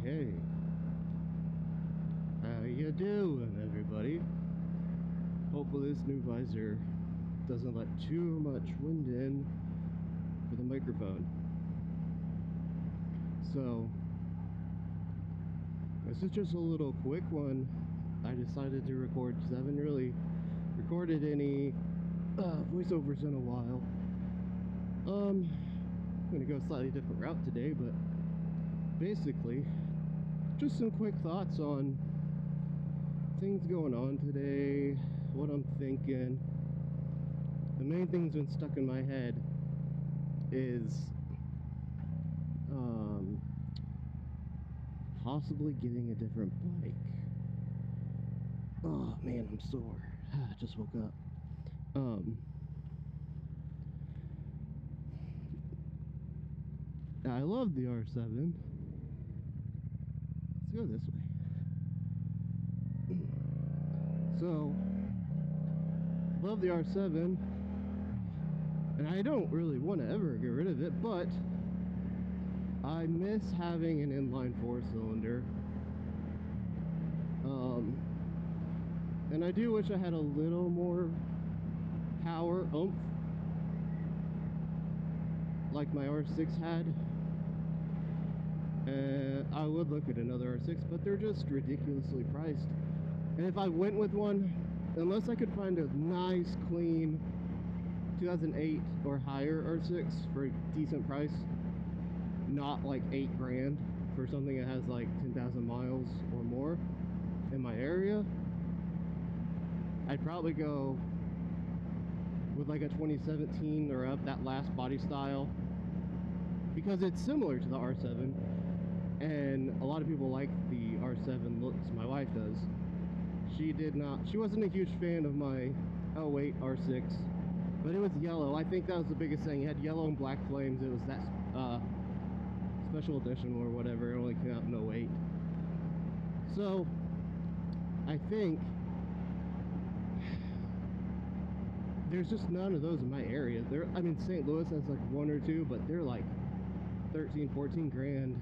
Hey, how you doing, everybody? Hopefully this new visor doesn't let too much wind in for the microphone. So, this is just a little quick one I decided to record because I haven't really recorded any voiceovers in a while. I'm gonna go a slightly different route today, but basically, just some quick thoughts on things going on today, what I'm thinking. The main thing's been stuck in my head is possibly getting a different bike. Oh man, I'm sore. I just woke up. I love the R7. Let's go this way. So, love the R7, and I don't really want to ever get rid of it, but I miss having an inline four-cylinder. And I do wish I had a little more power, oomph, like my R6 had. I would look at another R6, but they're just ridiculously priced. And if I went with one, unless I could find a nice, clean 2008 or higher R6 for a decent price, not like $8,000 for something that has like 10,000 miles or more in my area, I'd probably go with like a 2017 or up, that last body style, because it's similar to the R7, and a lot of people like the R7 looks. My wife does. She wasn't a huge fan of my 08 R6, but it was yellow. I think that was the biggest thing. It had yellow and black flames. It was that special edition or whatever. It only came out in 08. So I think there's just none of those in my area. I mean, St. Louis has like one or two, but they're like 13, 14 grand.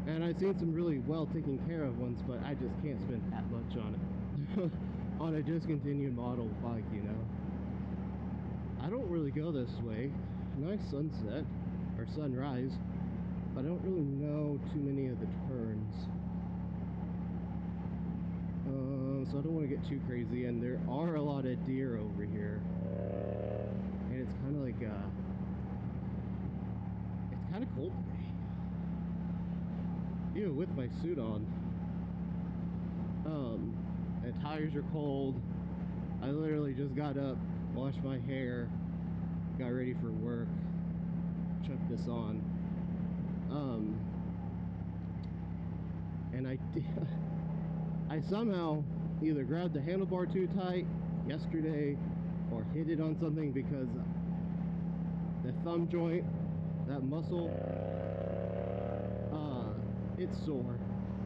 And I've seen some really well taken care of ones, but I just can't spend that much on it. On a discontinued model bike, you know. I don't really go this way. Nice sunset, or sunrise, but I don't really know too many of the turns. So I don't want to get too crazy, and there are a lot of deer over here. And it's kind of like, it's kind of cold today. Even with my suit on. The tires are cold. I literally just got up, washed my hair, got ready for work, chucked this on. And I somehow either grabbed the handlebar too tight yesterday or hit it on something, because the thumb joint, that muscle, it's sore.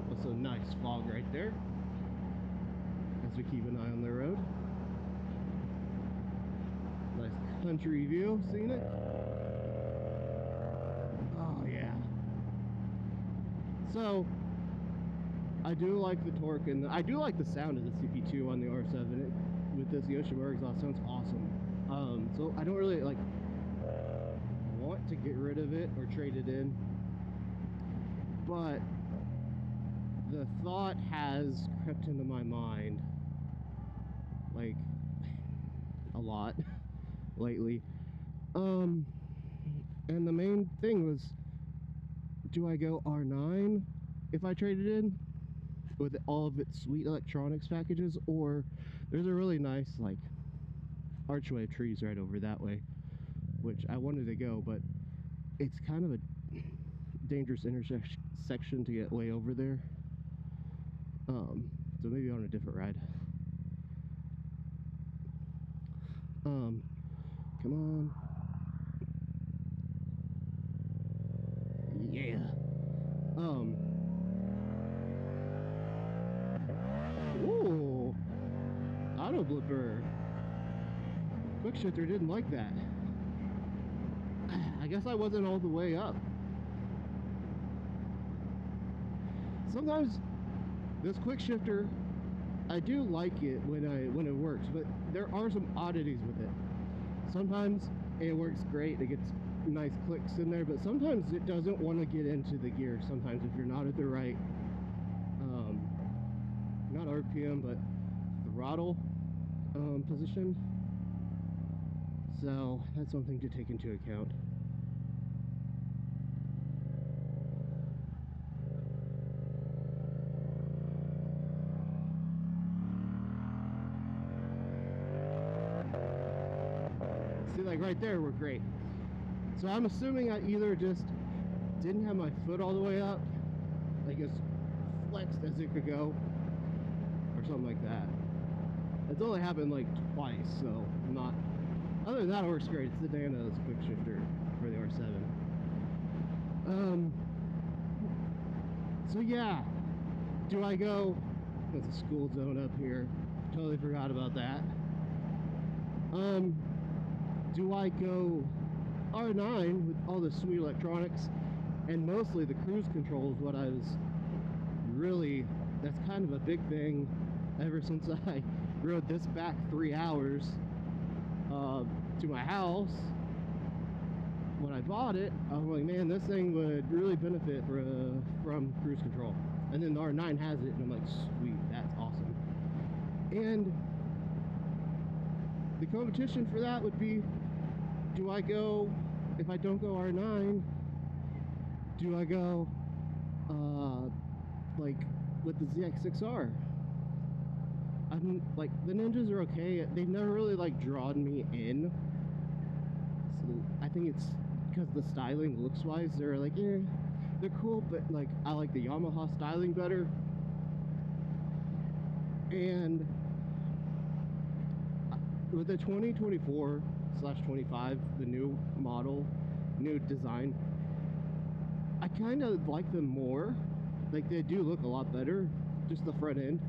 With some nice fog right there as we keep an eye on the road. Nice country view, seen it? Oh yeah. So I do like the torque, and I do like the sound of the CP2 on the R7. With this Yoshimura exhaust, sounds awesome. So I don't really like want to get rid of it or trade it in, but the thought has crept into my mind like a lot lately. And the main thing was, do I go R9 if I trade it in with all of its sweet electronics packages, or there's a really nice like archway of trees right over that way, which I wanted to go, but it's kind of a dangerous intersection to get way over there. So maybe on a different ride. Come on. Yeah. Ooh. Auto blipper. Quick shifter didn't like that. I guess I wasn't all the way up. sometimes this quick shifter, I do like it when it works, but there are some oddities with it. Sometimes it works great, it gets nice clicks in there, but sometimes it doesn't want to get into the gear. Sometimes if you're not at the right, not RPM, but throttle position. So that's something to take into account. See, like right there, we're great. So I'm assuming I either just didn't have my foot all the way up, like as flexed as it could go, or something like that. It's only happened like twice, so not. Other than that, it works great. It's the Dana's quick shifter for the R7. So yeah, do I go? There's a school zone up here. Totally forgot about that. Do I go R9 with all the sweet electronics and mostly the cruise control is what I was really, that's kind of a big thing ever since I rode this back 3 hours to my house. When I bought it, I was like, man, this thing would really benefit from cruise control. And then the R9 has it, and I'm like, sweet, that's awesome. And the competition for that would be, do I go, if I don't go R9, do I go like with the ZX6R? I'm like, the Ninjas are okay. They've never really like drawn me in. So I think it's because the styling looks wise, they're like, yeah, they're cool, but like I like the Yamaha styling better. And with the 2024/25, the new model, new design, I kind of like them more. Like they do look a lot better, just the front end.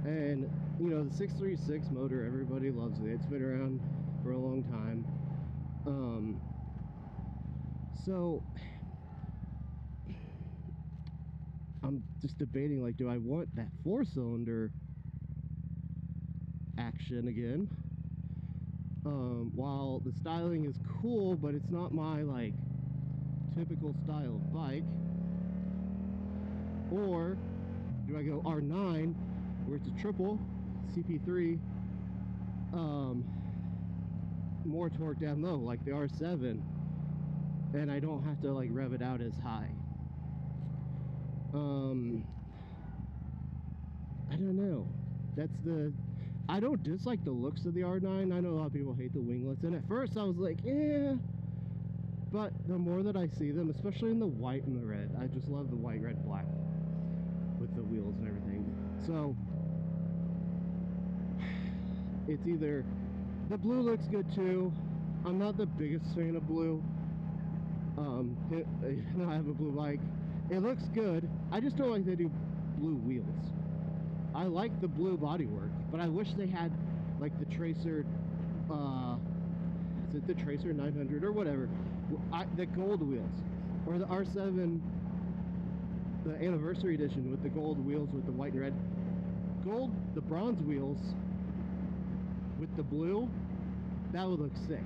And you know, the 636 motor, everybody loves it. It's been around for a long time. So I'm just debating, like, do I want that 4-cylinder action again? While the styling is cool, but it's not my like typical style of bike. Or do I go R9 where it's a triple CP3, more torque down low like the R7, and I don't have to like rev it out as high? I don't know. I don't dislike the looks of the R9. I know a lot of people hate the winglets, and at first I was like, yeah, but the more that I see them, especially in the white and the red, I just love the white, red, black with the wheels and everything. So it's either, the blue looks good too. I'm not the biggest fan of blue. I have a blue bike. It looks good. I just don't like they do blue wheels. I like the blue bodywork, but I wish they had like the Tracer, is it the Tracer 900 or whatever, the gold wheels, or the R7, the anniversary edition with the gold wheels with the white and red. Gold, the bronze wheels with the blue, that would look sick.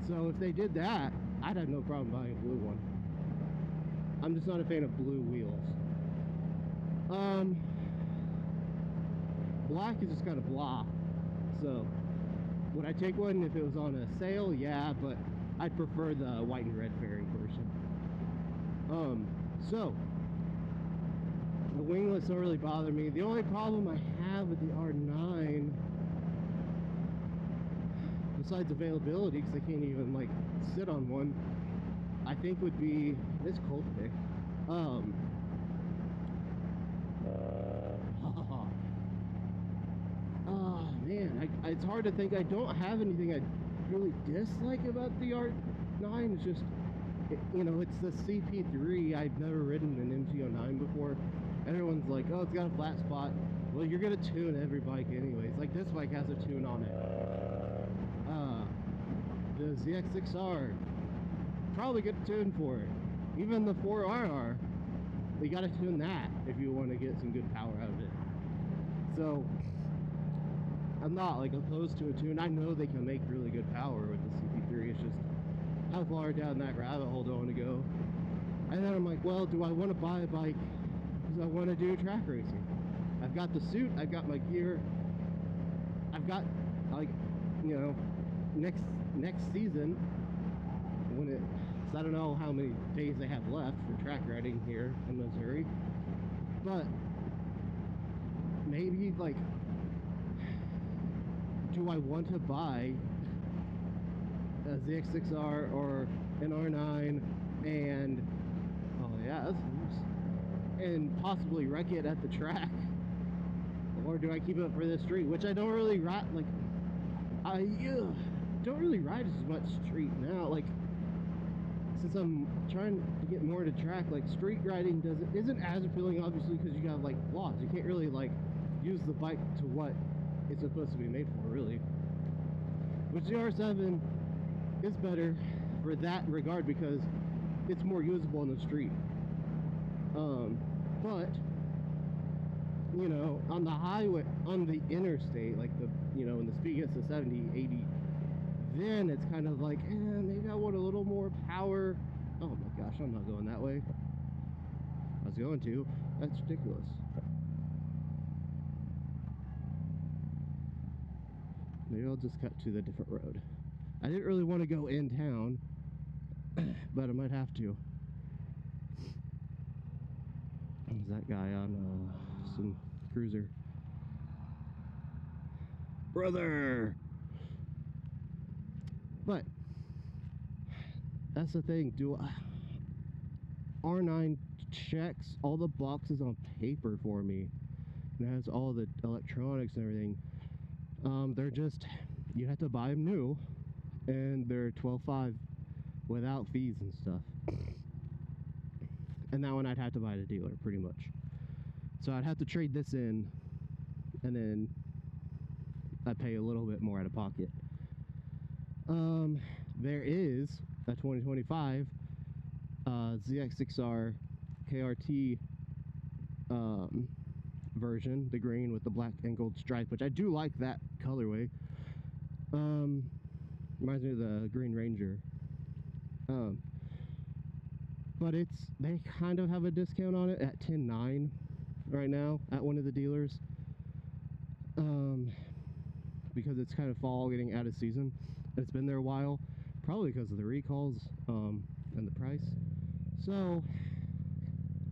So if they did that, I'd have no problem buying a blue one. I'm just not a fan of blue wheels. Black is just kind of blah. So would I take one if it was on a sale? Yeah, but I'd prefer the white and red fairing version. So the winglets don't really bother me. The only problem I have with the R9, besides availability, because I can't even like sit on one, I think would be, it's cold today. Oh man, it's hard to think. I don't have anything I really dislike about the R9. It's just, you know, it's the CP3. I've never ridden an MT09 before. Everyone's like, oh, it's got a flat spot. Well, you're gonna tune every bike anyways. Like this bike has a tune on it. The ZX6R, probably get a tune for it. Even the 4RR you gotta tune that if you want to get some good power out of it. So I'm not like opposed to a tune. I know they can make really good power with the CP3. It's just how far down that rabbit hole do I want to go? And then I'm like, well, do I want to buy a bike because I want to do track racing? I've got the suit, I've got my gear, I've got, like, you know, next season when it, so I don't know how many days they have left for track riding here in Missouri, but maybe, like, do I want to buy a ZX6R or an R9 and, oh yeah, that's loose, and possibly wreck it at the track? Or do I keep it for this street, which I don't really ride, like, I don't really ride as much street now, like, since I'm trying to get more to track, like, street riding isn't as appealing, obviously, because you got, like, blocks. You can't really, like, use the bike to what it's supposed to be made for, really. Which the R7 is better for that regard because it's more usable in the street. But you know, on the highway, on the interstate, like the, you know, when the speed gets to 70, 80, then it's kind of like, maybe I want a little more power. Oh my gosh, I'm not going that way. I was going to. That's ridiculous. Maybe I'll just cut to the different road. I didn't really want to go in town, but I might have to. There's that guy on some cruiser. Brother! But that's the thing. R9 checks all the boxes on paper for me. And it has all the electronics and everything. They're just, you have to buy them new, and they're $12,500 without fees and stuff. And that one I'd have to buy at a dealer, pretty much. So I'd have to trade this in, and then I'd pay a little bit more out of pocket. There is a 2025 ZX6R KRT version, the green with the black and gold stripe, which I do like that colorway. Reminds me of the Green Ranger. But they kind of have a discount on it at $10,900 right now at one of the dealers. Because it's kind of fall, getting out of season. It's been there a while, probably because of the recalls and the price. So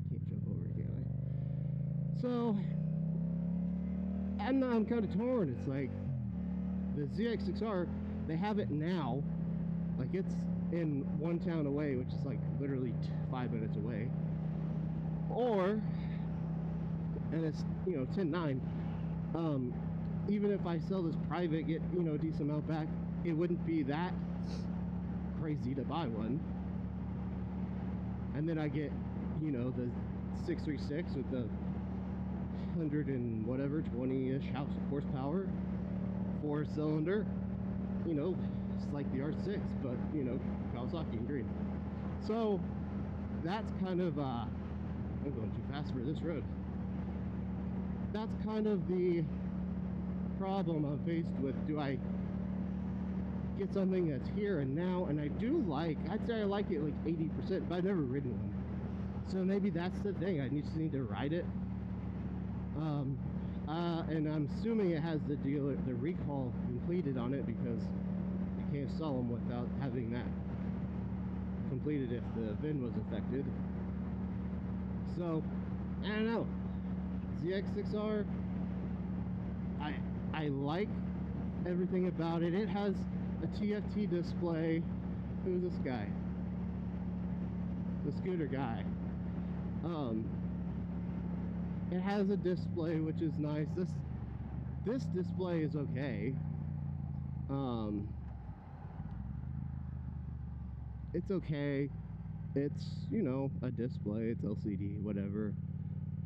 can't jump over, can I? So I'm kind of torn. It's like the ZX6R, they have it now, like it's in one town away, which is like literally 5 minutes away, or, and it's, you know, $10,900. Even if I sell this private, get, you know, a decent amount back, it wouldn't be that crazy to buy one. And then I get, you know, the 636 with the 100 and whatever, 20-ish horsepower, 4-cylinder, you know, it's like the R6, but, you know, Kawasaki in green. So that's kind of, I'm going too fast for this road. That's kind of the problem I'm faced with. Do I get something that's here and now? And I do like, I'd say I like it like 80%, but I've never ridden one. So maybe that's the thing, I just need to ride it. And I'm assuming it has the recall completed on it, because you can't sell them without having that completed if the VIN was affected. So I don't know. ZX6R, I like everything about it. It has a TFT display. Who's this guy? The scooter guy. It has a display, which is nice. This display is okay. It's okay. It's, you know, a display. It's LCD, whatever.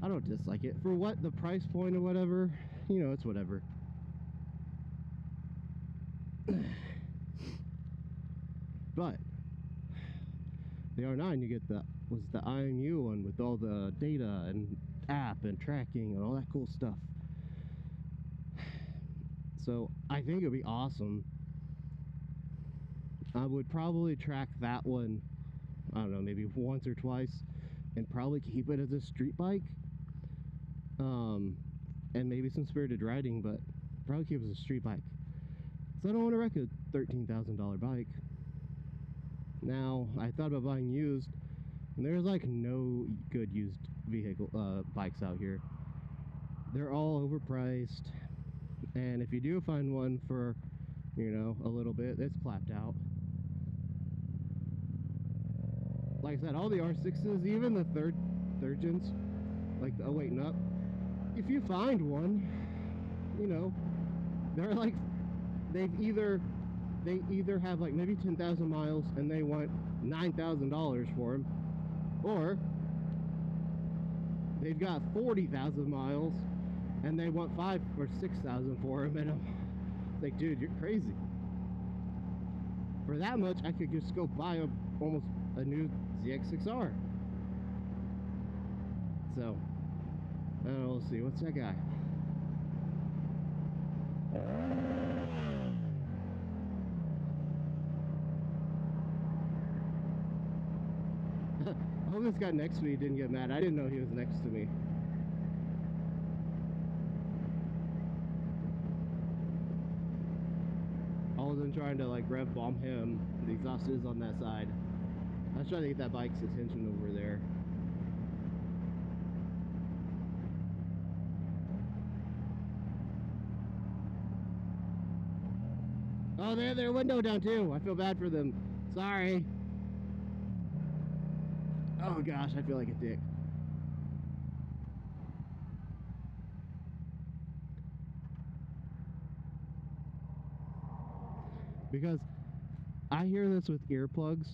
I don't dislike it. For what, the price point or whatever, you know, it's whatever. But the R9 you get the IMU one with all the data and app and tracking and all that cool stuff. So I think it'd be awesome. I would probably track that one, I don't know, maybe once or twice, and probably keep it as a street bike. And maybe some spirited riding, but probably keep it as a street bike. So I don't want to wreck a $13,000 bike. Now, I thought about buying used, and there's like no good used bikes out here. They're all overpriced, and if you do find one for, you know, a little bit, it's clapped out. Like I said, all the R6s, even the third gens, like the 08 and up, if you find one, you know, they're like, they either have like maybe 10,000 miles and they want $9,000 for them, or they've got 40,000 miles and they want 5,000 or 6,000 for them, and I'm like, dude, you're crazy. For that much, I could just go buy almost a new ZX6R. So, I don't know, we'll see. What's that guy? I hope this guy next to me didn't get mad. I didn't know he was next to me. I wasn't trying to like rev bomb him. The exhaust is on that side. I was trying to get that bike's attention over there. Oh, they have their window down too. I feel bad for them. Sorry. Oh gosh, I feel like a dick. Because I hear this with earplugs,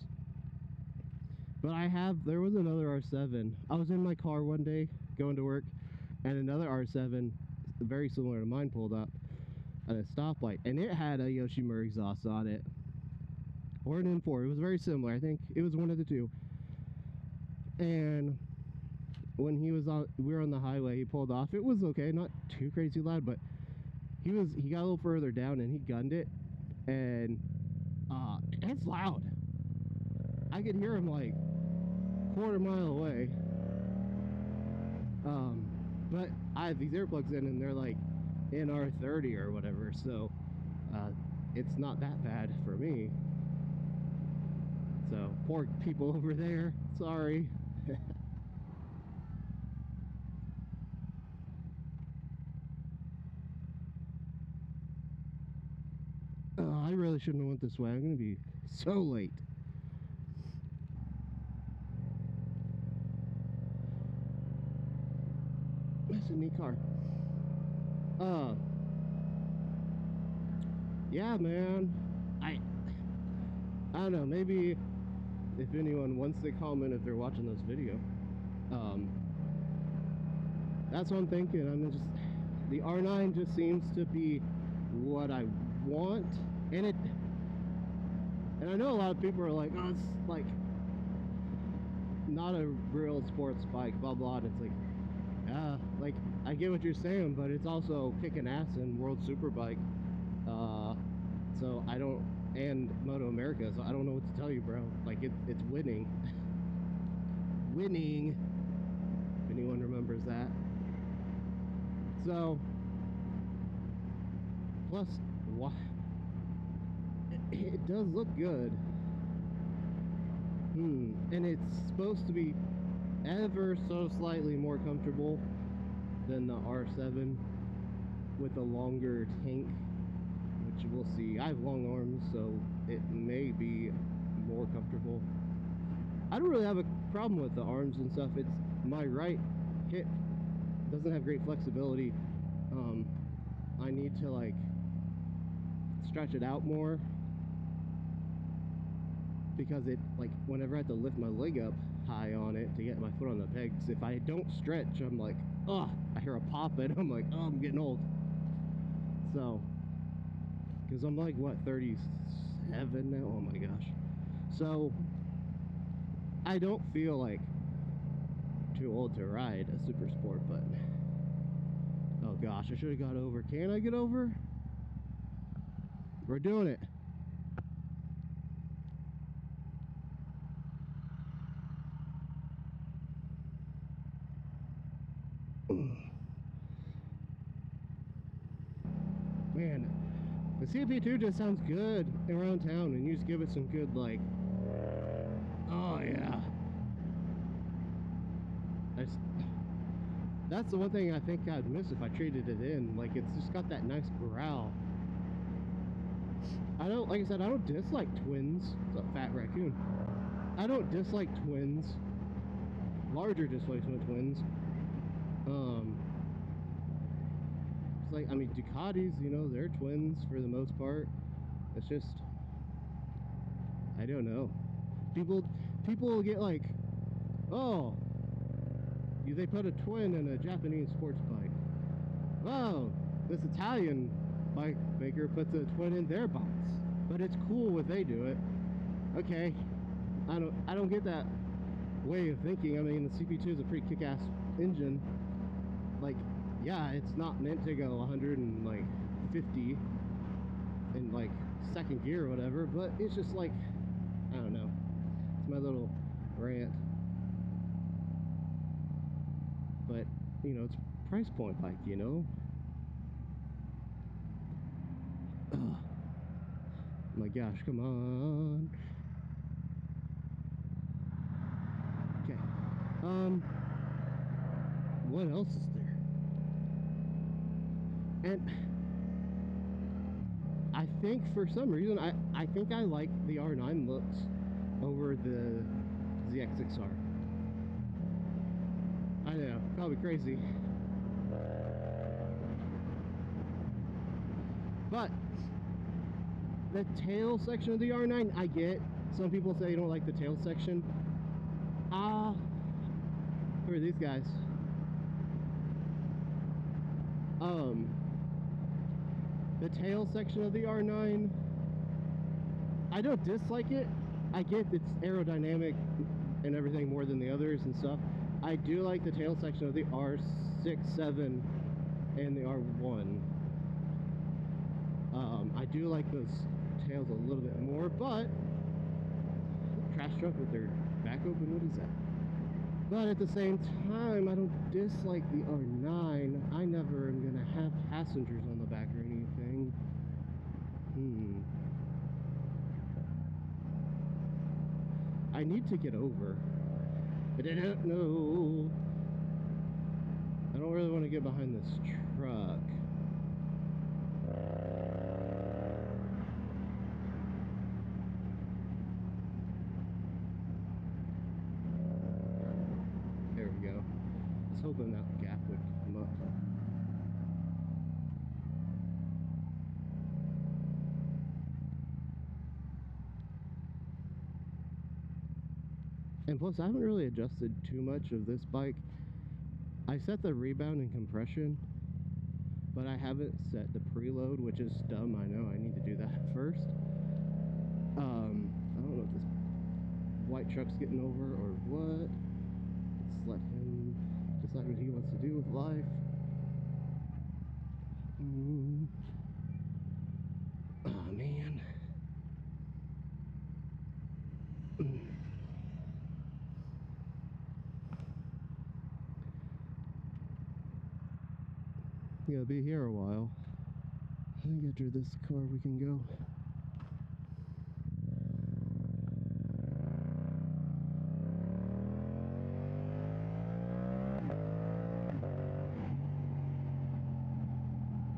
but there was another R7. I was in my car one day going to work, and another R7 very similar to mine pulled up at a stoplight, and it had a Yoshimura exhaust on it, or an M4. It was very similar. I think it was one of the two. And when we were on the highway, he pulled off. It was okay, not too crazy loud, but he got a little further down and he gunned it, and it's loud. I could hear him like quarter mile away. But I have these earplugs in, and they're like in R30 or whatever, so it's not that bad for me. So poor people over there, sorry. I really shouldn't have went this way. I'm gonna be so late. That's a neat car. Yeah, man. I don't know, maybe if anyone wants to comment if they're watching this video. That's what I'm thinking. The R9 just seems to be what I want, and I know a lot of people are like, oh, it's like not a real sports bike, blah blah. And it's like, like I get what you're saying, but it's also kicking ass in World Superbike. So I don't, and Moto America. So I don't know what to tell you, bro. Like it's winning, winning. If anyone remembers that. So plus, what? It does look good. And it's supposed to be ever so slightly more comfortable than the R7 with a longer tank, which we'll see. I have long arms, so it may be more comfortable. I don't really have a problem with the arms and stuff. It's my right hip doesn't have great flexibility. I need to like stretch it out more, because it, like, whenever I have to lift my leg up high on it to get my foot on the pegs, if I don't stretch, I'm like, oh, I hear a pop and I'm like, oh, I'm getting old. So, because I'm like, what, 37 now? Oh my gosh. So I don't feel like too old to ride a super sport, but oh gosh, I should have got over. Can I get over? We're doing it. Man, the CP2 just sounds good around town, and you just give it some good, like, oh yeah. That's the one thing I think I'd miss if I traded it in. Like, it's just got that nice growl. I don't, like I said, I don't dislike twins. It's a fat raccoon. I don't dislike twins. Larger displacement twins. It's like, I mean, Ducatis, you know, they're twins for the most part. It's just, I don't know. People get like, oh, they put a twin in a Japanese sports bike. Oh, this Italian bike maker puts a twin in their bikes. But it's cool if they do it. Okay, I don't get that way of thinking. I mean, the CP2 is a pretty kick-ass engine. Like, yeah, it's not meant to go 150 in like second gear or whatever, but it's just like, I don't know. It's my little rant. But, you know, it's a price point bike, you know? Ugh. My gosh, come on. Okay. What else is there? And I think for some reason, I think I like the R9 looks over the ZX6R. I know, probably crazy. But the tail section of the R9, I get. Some people say you don't like the tail section. Who are these guys? The tail section of the R9, I don't dislike it. I get it's aerodynamic and everything more than the others and stuff. I do like the tail section of the R6, 7, and the R1. I do like those tails a little bit more, but trash truck with their back open, what is that? But at the same time, I don't dislike the R9. I never am gonna have passengers on the back or anything. I need to get over. I didn't know. I don't really want to get behind this truck. There we go. I was hoping that gap would come up. And plus, I haven't really adjusted too much of this bike. I set the rebound and compression, but I haven't set the preload, which is dumb. I know I need to do that first. I don't know if this white truck's getting over or what. Let's let him decide what he wants to do with life. Oh man. You gotta be here a while. I think after this car we can go.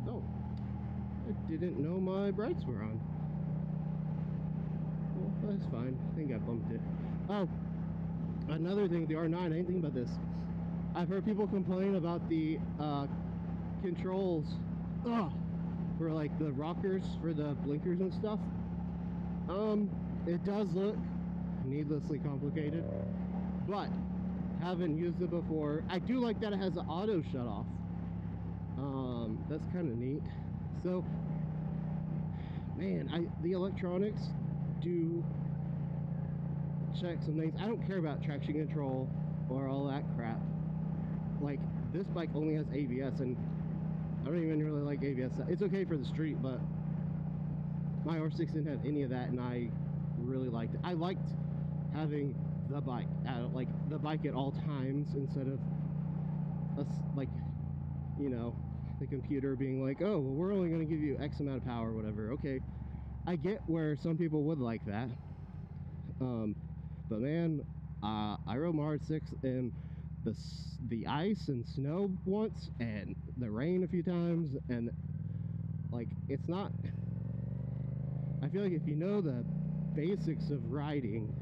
Oh, I didn't know my brights were on. Well, that's fine. I think I bumped it. Oh, another thing, the R9, I didn't think about this. I've heard people complain about the controls for like the rockers for the blinkers and stuff. It does look needlessly complicated, but haven't used it before. I do like that it has an auto shut off. That's kind of neat. So, man, the electronics do check some things. I don't care about traction control or all that crap. Like, this bike only has ABS, and I don't even really like ABS. It's okay for the street, but my R6 didn't have any of that, and I really liked it. I liked having the bike, like the bike at all times, instead of us, like, you know, the computer being like, oh, well, we're only going to give you X amount of power or whatever. Okay, I get where some people would like that. But man, I rode my R6 in the ice and snow once, and the rain a few times, and like, it's not, I feel like if you know the basics of riding,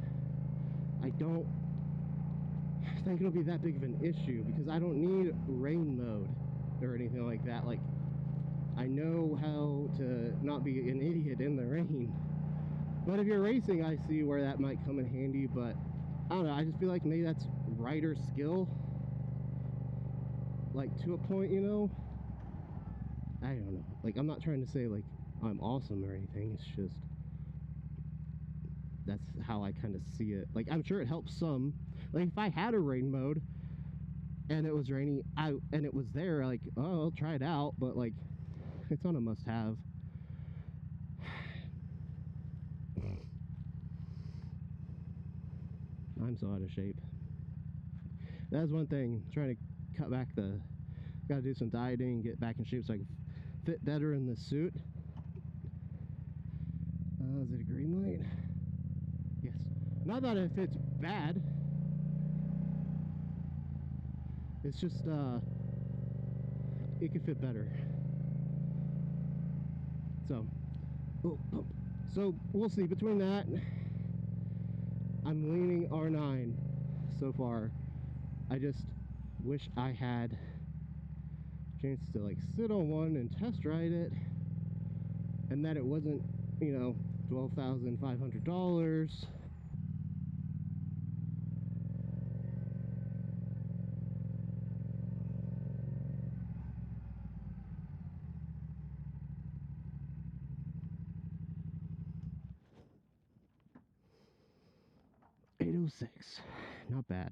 I don't think it'll be that big of an issue, because I don't need rain mode or anything like that. Like, I know how to not be an idiot in the rain. But if you're racing, I see where that might come in handy. But I don't know, I just feel like maybe that's rider skill, like, to a point, you know. I don't know, like, I'm not trying to say like I'm awesome or anything. It's just, that's how I kind of see it. Like, I'm sure it helps some. Like, if I had a rain mode and it was rainy, and it was there, like, oh, I'll try it out. But like, it's not a must-have. I'm so out of shape. That's one thing. I'm trying to cut back the. Gotta do some dieting, get back in shape so I can fit better in the suit. Is it a green light? Yes. Not that it fits bad. It's just, it could fit better. So, so we'll see. Between that, I'm leaning R9 so far. I just wish I had a chance to like sit on one and test ride it, and that it wasn't, you know, $12,500. $806, not bad.